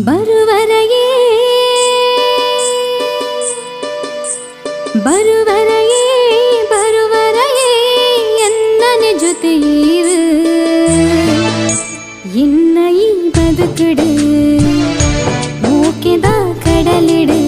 ಬರುವರೆಗೆ ಬರುವರೆಗೆ ಬರುವರೆಗೆ ಎನ್ನನೆ ಜೊತೆ ಇರು ಇನ್ನ ಈ ಬದುಕುಡು ಮೂಕೆದ ಕಡಲಿಡು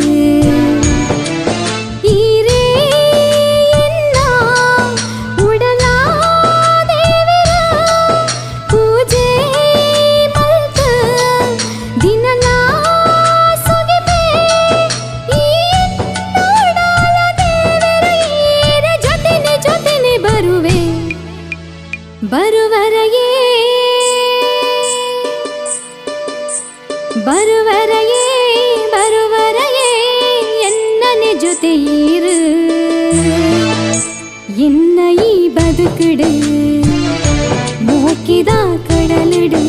ಬರುವರೆಗೆ ಬರುವರೆಗೆ ಬರುವರೆಗೆ ಎನ್ನನೆ ಜೊತೆ ಇರು ಇನ್ನ ಈ ಬದುಕುಡು ಮೂಕಿದ ಕಡಲಿಡು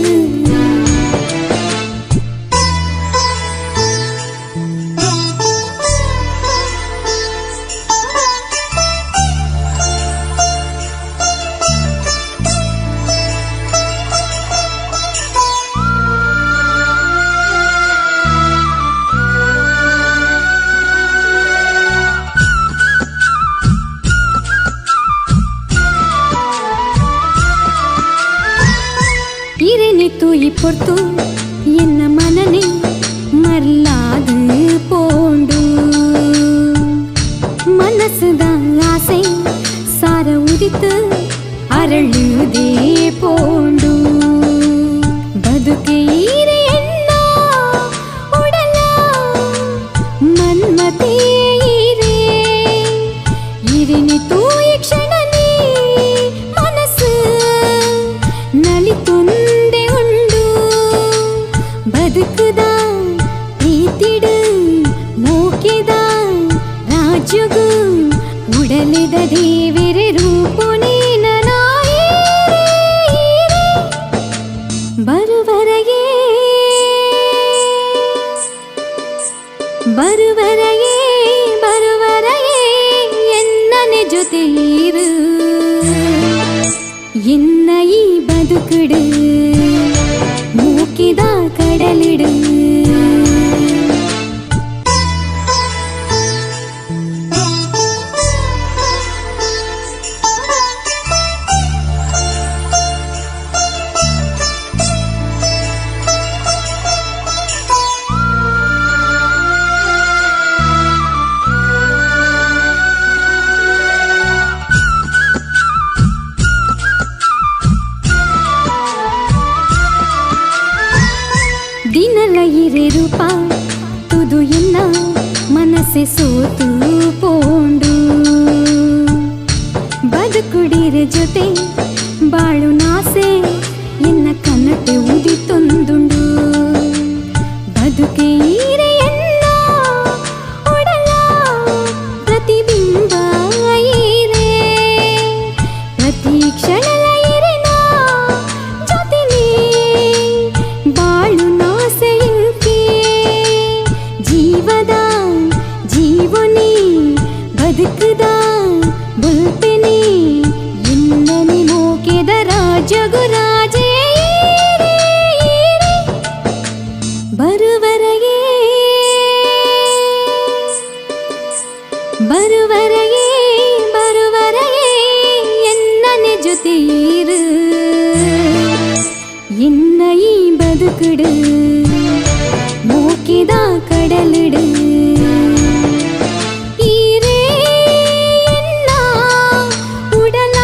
இறைநித்து இப்பொருத்து என்ன மனனே மறலாது போண்டு மனசுதான் ஆசை சார உதித்து அரಳುதே போண்டு ಬದುಕೆ ಇರೆ ಎನ್ನ ಉಡಲ ಮನ್ಮತೆ ಇರೆ ಇರೆನಿತು ಈ ಕ್ಷಣನೇ ಮನಸ್ಸು ನಲಿತುಂದೆ ಉಂಡು ಬದುಕುದ ಪ್ರೀತಿಡು ಮೂಕೆದ ರಾಜುಗು ಉಡಲಿದ ದೇವಿರೆ ರೂಪು ನೀನನಾಯಿ ಬರುವರೆಗೆ ಬರುವರೆಗೆ ಬರುವರೆಗೆ ಎನ್ನನೆ ಜೊತೆ ಇರು ಇನ್ನ ಈ ಬದುಕುಡು ಮೂಕಿದ ಕಡಲಿಡು ದಿನಲ ಇರೆ ರೂಪ ತುದು ಎನ್ನ ಮನಸ್ಸೆ ಸೋತು ಪೋಂಡು ಬದುಕುಡಿರೆ ಜೊತೆ ಬಾಳು ನಾಸೆ ಎನ್ನ ಕನ್ನಟೆ ಉದಿತೊಂದುಂಡು ಬದುಕೆ ಇರೆ ಎನ್ನ ಒಡಲ ಪ್ರತಿಬಿಂಬ ಇರೆ ಪ್ರತಿ ಕ್ಷಣಲ ಇರೆನ ಜೊತೆನೇ ಬಾಳು ಜೀವದ ಜೀವನಿ ಬದುಕುದ ಬುಲ್ಪೆನಿ ಇನ್ನನೆ ಮೂಕೆದ ರಾಜಗು ರಾಜೇ ಬರುವರೆಗೆ ಬರುವರೆಗೆ ಬರುವರೆಗೆ ಎನ್ನನೆ ಜೊತೆ ಇರು ಇನ್ನ ಈ ಬದುಕುಡು ಮೂಕಿದ ಕಡಲಿಡು ಈರೇ ಎನ್ನ ಉಡಲ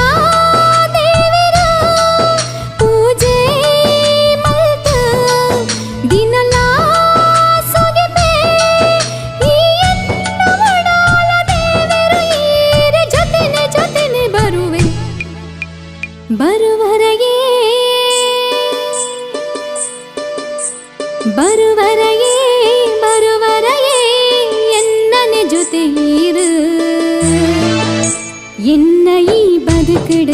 ದೇವಿರ ಪೂಜೆ ಮಲ್ತ ದಿನಲ ಸೊಗೆಪೆ ಈ ಎನ್ನ ಉಡಲ ದೇವಿರ ಈರೆ ಜೊತೆನೆ ಜೊತೆನೆ ಬರುವೆ ಬರುವರೆಗೆ ಬರುವರೆಗೆ ಬರುವರೆಗೆ ಎನ್ನನೆ ಜೊತೆ ಇರು ಎನ್ನ ಈ ಬದುಕುಡು